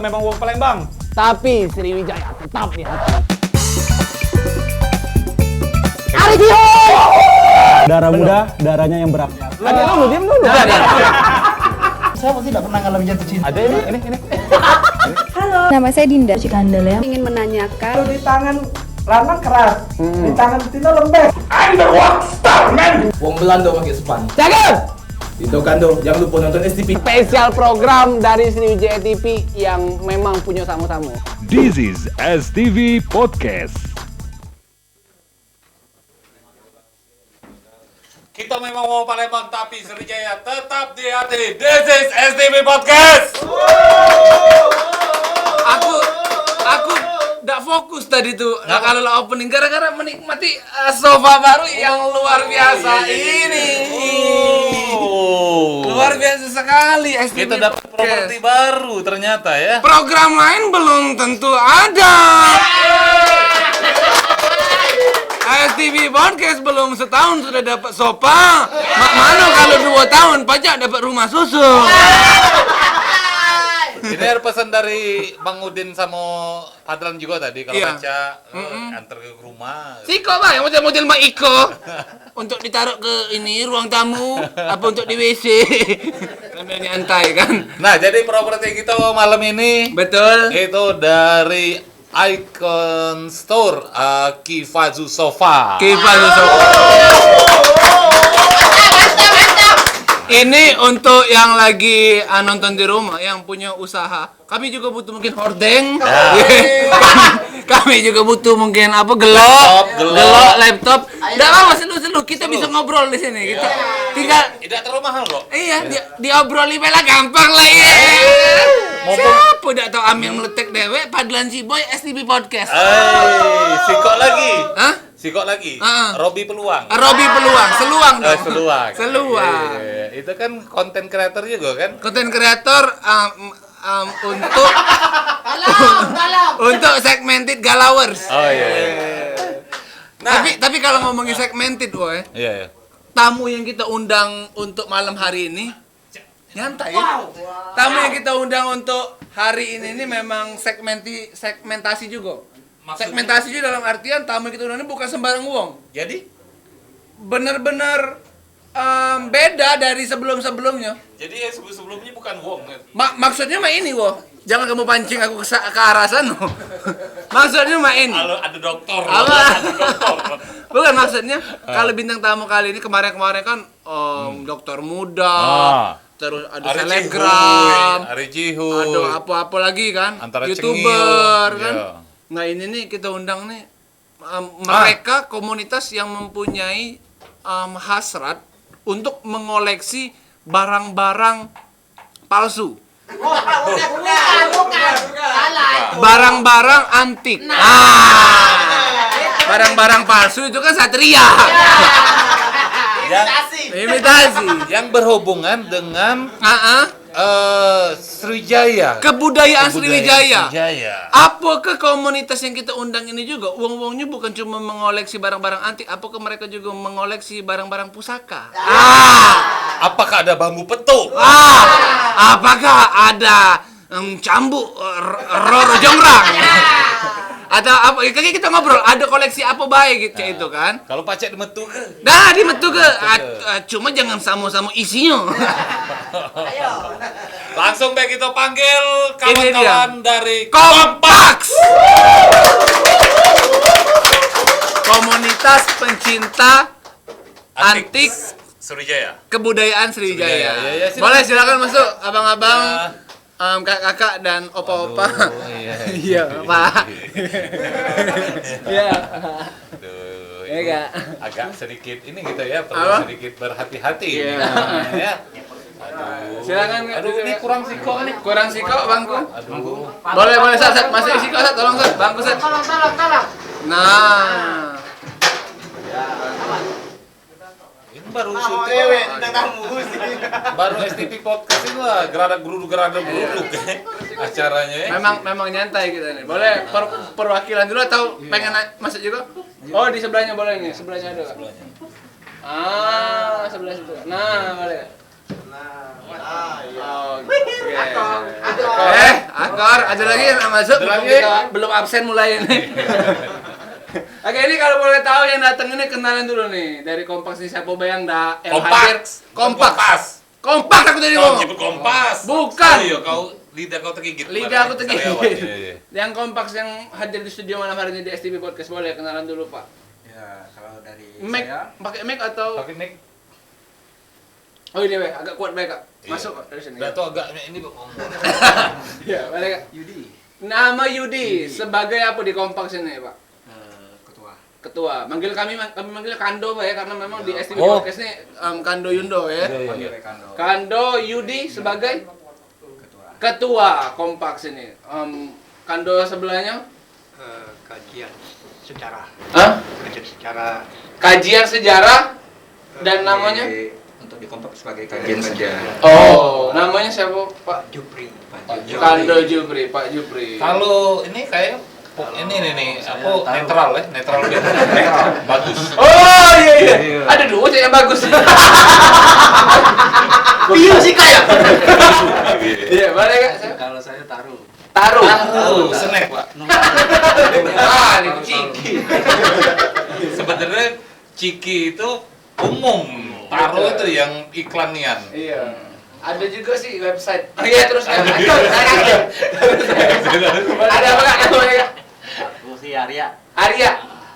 memang wong Palembang, tapi Sriwijaya tetap di hati. Aridio! Darah muda, darahnya yang berat. Diam dulu. Saya pasti tidak pernah ngalamin jatuh cinta. ada ini. Nama saya Dinda Cikandel ya. Ingin menanyakan Di tangan lanang keras, di tangan Tino lembek. Wong Belanda pakai sepan. Cakep! Itu Kando, jangan lupa nonton STP. Spesial program dari Sriwijaya TV yang memang punya tamu-tamu. This is STV Podcast. Kita memang wong Palembang tapi Sriwijaya tetap di hati. This is STV Podcast. Aku nggak fokus tadi tuh kalau opening gara-gara menikmati sofa baru yang luar biasa ini. Luar biasa sekali STV Kita dapat properti baru ternyata ya. Program lain belum tentu ada. STV Podcast belum setahun sudah dapat sofa. Mana kalau 2 tahun pajak dapat rumah susu. Ini ada pesan dari Bang Udin sama Padlan juga tadi kalau Iya. baca antar ke rumah. Siko bang, model-model Mak Iko untuk ditaruh ke ini ruang tamu apa untuk di WC sambil nyantai kan. Nah, jadi properti kita malam ini Betul. itu dari Icon Store Kifazu Sofa. Kipas Ini untuk yang lagi nonton di rumah, yang punya usaha. Kami juga butuh mungkin hordeng. Kami juga butuh mungkin apa gelok, laptop. Enggak apa selu-selu kita bisa ngobrol di sini. Kita tinggal Tidak terlalu mahal kok. iya diobroli bela gampang lah ya. Siapa udah tahu Amir meletek dewek Padlan Ciboy STB Podcast. Sikok lagi. Hah? Sikok lagi. Heeh. Robi Peluang. Robi Peluang, seluang dong. Seluang. Seluang. Iya. Itu kan konten kreator juga kan? Konten kreator untuk untuk segmented galawers. Oh iya. Tapi kalau ngomongin segmented, woy, Iya. tamu yang kita undang untuk malam hari ini nyantai ya. Tamu yang kita undang untuk hari ini memang segmentasi juga. Segmentasi juga dalam artian tamu yang kita undang ini bukan sembarang wong. Jadi Bener-bener beda dari sebelum-sebelumnya. sebelumnya bukan wong kan? Maksudnya mah ini, wo. Jangan kamu pancing aku ke arah sana. Maksudnya mah ini. Kalau ada dokter. Apa? Ada dokter. Bukan maksudnya kalau bintang tamu kali ini kemarin kan dokter muda, terus ada Ari selebgram, Ari Jihu. ada apa-apa lagi kan, Antara YouTuber Cengil, kan. iya. Nah ini nih kita undang nih mereka komunitas yang mempunyai hasrat untuk mengoleksi barang-barang palsu. Barang-barang antik. Barang-barang palsu itu kan satria. Imitasi. Yang berhubungan dengan Sriwijaya. Kebudayaan Sriwijaya. Sriwijaya. Apakah komunitas yang kita undang ini juga uang-uangnya bukan cuma mengoleksi barang-barang antik, apakah mereka juga mengoleksi barang-barang pusaka? Apakah ada bambu petuk? Apakah ada cambuk Roro Jongrang? Atau apa? Kayaknya kita ngobrol, ada koleksi apa baik gitu itu kan? Kalau pacek dimetu ke? Dah dimetu ke, cuma jangan sama-sama isinya. Langsung baik kita panggil Ini kawan-kawan dari Kompaks. Komunitas pencinta antik Sriwijaya. kebudayaan Sriwijaya. Sriwijaya. Ya, Boleh silakan masuk abang-abang, kakak-kakak dan opa-opa. Iya, Pak. Iya. Aduh, Iya, ini Kak. agak sedikit ini gitu ya, perlu Apa? sedikit berhati-hati. Iya. Ya. Aduh. Silakan. Aduh, ini kurang siko nih. Kurang siko bangku. Aduh. Boleh Sat. Masih siko Sat, tolong Sat, bangku Sat. Tolong. Nah. Ini baru syuting. Baru STP Podcast ini lah, gerada geruduk acaranya ya. Memang nyantai kita nih. Boleh perwakilan dulu atau pengen masuk juga? Oh, di sebelahnya boleh nih. Sebelahnya ada. Sebelah situ. Nah, boleh. Akor, ada lagi yang nggak masuk? Belum absen mulai ini. Oke, ini kalau boleh tahu yang datang ini kenalan dulu nih. Dari Kompas ini siapa bayang dah yang hadir? Kompas aku tadi Kau ngomong. nyebut Kompas. Bukan. Oh, iya, lidah kau tergigit. Lidah aku tergigit. Karyawan, iya. Yang Kompas yang hadir di studio malam hari ini di STV Podcast, boleh kenalan dulu, Pak. Ya, kalau dari Mic, saya pakai mic atau? pakai mic. Oh ini Pak, agak kuat baik Kak. Masuk Kak, dari sini. Udah tuh agak ini ngomong. Iya, boleh Kak. Yudi, Nama Yudi sebagai apa di Kompas ini, Pak? ketua. Ketua. Kami manggil Kando Pak ya, karena memang di STV Oh. Podcast ini Kando Yundo ya. Panggil Kando. Kando Yudi sebagai Ketua. Ketua Kompas ini. Kando sebelahnya? Kajian sejarah. Hah? Kajian sejarah. Kajian sejarah dan namanya? Untuk di kompak sebagai kajian sejarah. Oh, namanya siapa Pak? Jupri. Kando Jupri, Pak Jupri. Kalau ini kayak ini nih apa netral ya, netral gitu. Bagus. Oh iya. Ada dua yang bagus. Iya sih kayak. Iya, boleh Kak? Kalau saya taruh. Taruh. Snack, Pak. Ini ciki. Sebenarnya Ciki itu umum. Taruh itu yang iklanian. Iya. Ada juga sih website. Oh iya, terus ada apa Kak? Namanya Kak? Aku si Arya. Arya.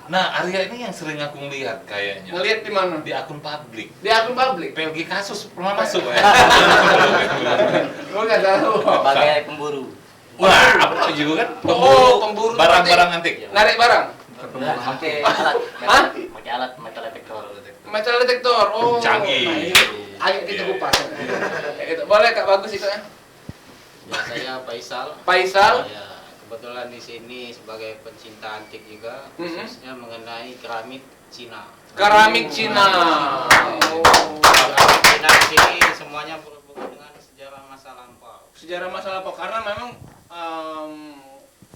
Nah, Arya ini yang sering aku lihat kayaknya. Ngelihat di mana? Di akun publik. Di akun publik. PLG kasus pernah masuk ya? Gua enggak tahu. Sebagai pemburu. Wah, apa tahu juga kan? Oh, pemburu barang-barang antik. Narik barang. Pakai alat. Hah? Pakai alat metal detektor. Metal detektor. Oh. Canggih. Nah, ini. Ayo kita kupas. Kayak gitu. Boleh Kak, bagus itu ya. Ya, saya Faisal. Faisal. Ya, kebetulan di sini sebagai pencinta antik juga, Mhm. khususnya mengenai keramik Cina. Keramik Cina. Oh. Keramik Cina di sini semuanya berhubungan dengan sejarah masa lampau. Sejarah masalah apa? Karena memang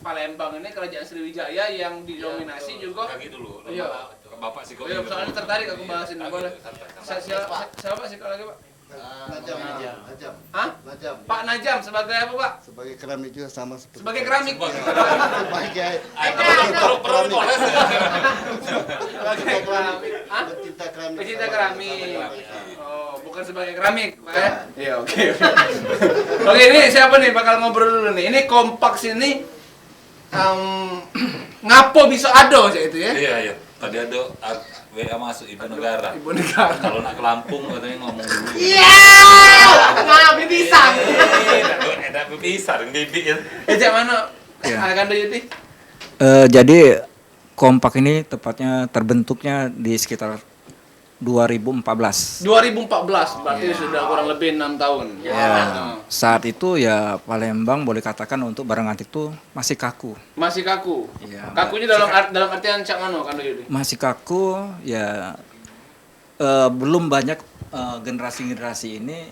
Palembang ini kerajaan Sriwijaya yang didominasi juga. Kaki dulu. Iya. Bapak sih kok. Iya, soalnya tertarik aku bahas ini. Boleh. Siapa sih kalau lagi Pak? Najam. Hah? Pak Najam sebagai apa Pak? Sebagai keramik juga sama seperti Sebagai keramik. sebagai Perlu poles ya. Sebagai keramik. Hah? pecinta keramik. Pecinta keramik. Oh, bukan sebagai keramik, Pak ya? Iya, oke. Oke, ini siapa nih bakal ngobrol dulu nih? Ini Kompaks ini ngapo bisa ado sih itu ya? Iya, iya. Tadi ada WA masuk Ibu Negara. Ibu negara. Kalau nak ke Lampung katanya ngomong dulu. Iya. Ngapi pisang. Ada pisang bibit ya. Ejak mana? Akan Yudi? Jadi kompak ini tepatnya terbentuknya di sekitar 2014. 2014, berarti sudah kurang lebih 6 tahun. Ya, saat itu ya Palembang boleh katakan untuk barang antik itu masih kaku. Masih kaku. Iya. Kakunya dalam artian cak mano kan Yudi? Masih kaku ya, belum banyak generasi-generasi ini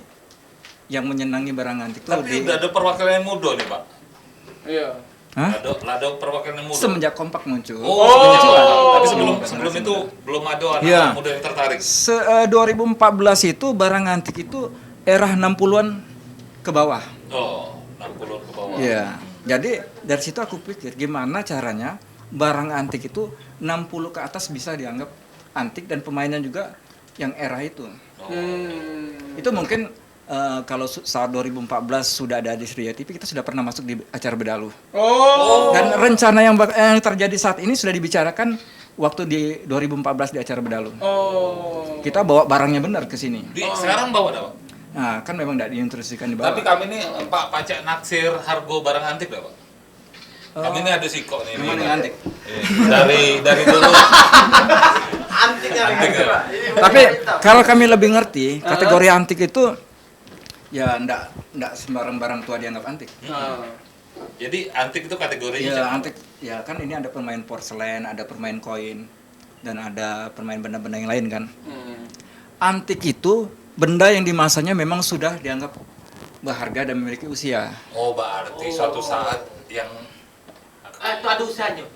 yang menyenangi barang antik itu Tapi udah ada perwakilan yang muda nih, Pak. Iya. Hah? Ada perwakilan yang muda. Semenjak kompak muncul. Tapi sebelum itu belum ada anak Iya. muda yang tertarik. 2014 itu barang antik itu era 60-an ke bawah. Oh, 60 ke bawah. Iya. Jadi dari situ aku pikir gimana caranya barang antik itu 60 ke atas bisa dianggap antik dan pemainnya juga yang era itu. Itu mungkin kalau saat 2014 sudah ada di Sriwijaya TV, kita sudah pernah masuk di acara Bedalu. Oh. Dan rencana yang terjadi saat ini sudah dibicarakan waktu di 2014 di acara Bedalu. Oh. Kita bawa barangnya benar ke sini. Sekarang bawa ada, Pak? Nah, kan memang tidak diinstruksikan di bawah. Tapi kami ini Pak pajak naksir harga barang antik dah, Pak. Kami ini ada siko nih. Memang ini. antik. Dari dulu. Antik ya. Tapi kalau kami lebih ngerti, kategori antik itu ya ndak sembarang barang tua dianggap antik. Jadi antik itu kategorinya. Ya antik, ya kan ini ada permain porselen, ada permain koin, dan ada permain benda-benda yang lain kan. Antik itu benda yang di masanya memang sudah dianggap berharga dan memiliki usia. Oh, berarti suatu saat yang Itu ada usahanya.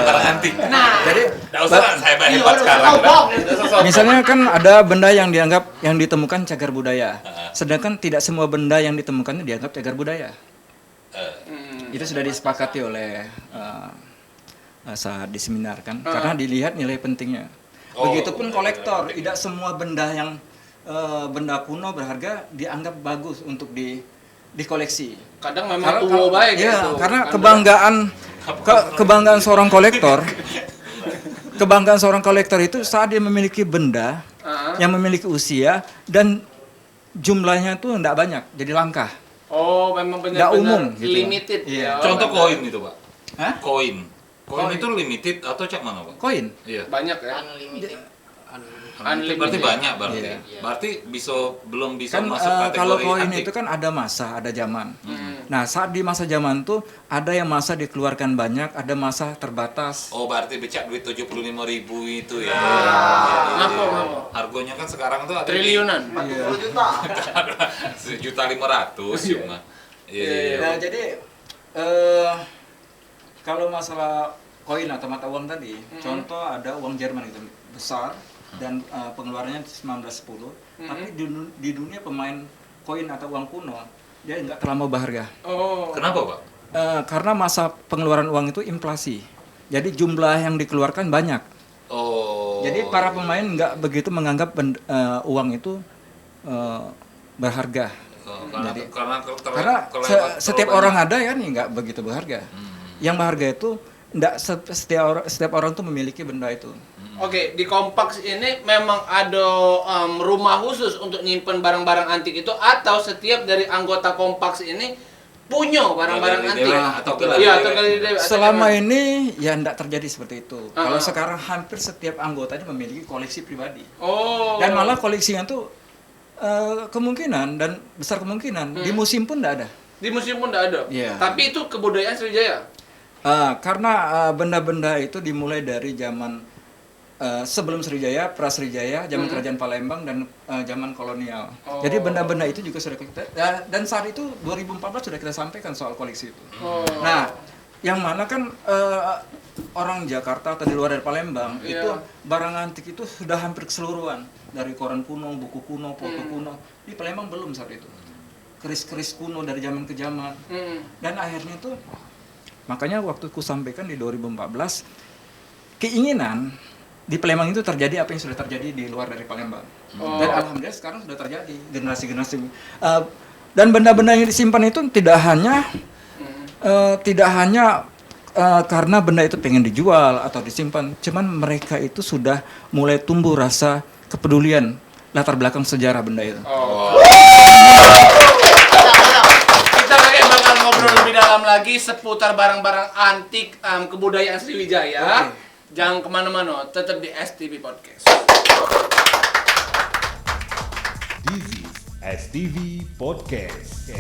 Barang antik. Jadi Nggak usah saya hebat sekarang. misalnya kan ada benda yang ditemukan cagar budaya. Sedangkan tidak semua benda yang ditemukan dianggap cagar budaya. Itu sudah disepakati oleh saat di seminar kan, karena dilihat nilai pentingnya. Begitupun kolektor, tidak semua benda yang benda kuno berharga dianggap bagus untuk dikoleksi. Kadang memang tua baik ya, gitu. karena kebanggaan seorang kolektor itu saat dia memiliki benda yang memiliki usia dan jumlahnya itu tidak banyak, jadi langka. Oh, memang Nggak umum, benar-benar gitu. limited. Iya. Ya. Contoh koin itu, Pak. Hah? Koin itu limited atau cak mana, Pak? Koin. Iya. Banyak ya. Unlimited. Unlimited berarti banyak berarti. Iya. Berarti belum bisa Kan masuk kategori kalau koin antik. itu kan ada masa, ada zaman. Nah, saat di masa zaman tuh ada yang masa dikeluarkan banyak, ada masa terbatas. Oh, berarti becak duit 75.000 itu ya. Ngapa? Harganya kan sekarang tuh ada Triliunan. 40 juta. 1.500.000 cuma. Iya. Nah, jadi kalau masalah koin atau mata uang tadi, contoh ada uang Jerman itu besar dan pengeluarannya 1910, tapi di dunia pemain koin atau uang kuno dia nggak terlalu berharga. Oh. Kenapa, Pak? Karena masa pengeluaran uang itu inflasi, jadi jumlah yang dikeluarkan banyak. Oh. Jadi para pemain nggak begitu menganggap uang itu berharga. Karena setiap orang ada ya nih nggak begitu berharga. Yang berharga itu nggak setiap orang tuh memiliki benda itu. Oke, di Kompas ini memang ada rumah khusus untuk nyimpen barang-barang antik itu, atau setiap dari anggota Kompas ini punya barang-barang Galeri antik? dewa atau Iya, atau galeri dewa. Selama ini ya tidak terjadi seperti itu. Kalau sekarang hampir setiap anggotanya memiliki koleksi pribadi. Oh. Dan malah koleksinya tuh kemungkinan dan besar kemungkinan di museum pun tidak ada. Di museum pun tidak ada. Iya. Tapi itu kebudayaan Sriwijaya. Karena benda-benda itu dimulai dari zaman sebelum Sriwijaya, pra Sriwijaya, zaman Kerajaan Palembang dan zaman kolonial. Jadi benda-benda itu juga sudah kita dan saat itu 2014 sudah kita sampaikan soal koleksi itu. Nah, yang mana kan orang Jakarta atau di luar dari Palembang itu barang antik itu sudah hampir keseluruhan, dari koran kuno, buku kuno, foto kuno. Di Palembang belum saat itu. Keris-keris kuno dari zaman ke zaman. Dan akhirnya tuh makanya waktu ku sampaikan di 2014 keinginan di Palembang itu terjadi apa yang sudah terjadi di luar dari Palembang. Dan alhamdulillah sekarang sudah terjadi generasi-generasi. Dan benda-benda yang disimpan itu tidak hanya karena benda itu pengen dijual atau disimpan, cuman mereka itu sudah mulai tumbuh rasa kepedulian latar belakang sejarah benda itu. Kita bakal ngobrol lebih dalam lagi seputar barang-barang antik kebudayaan Sriwijaya. Jangan kemana-mana, tetap di STV Podcast. This is STV Podcast.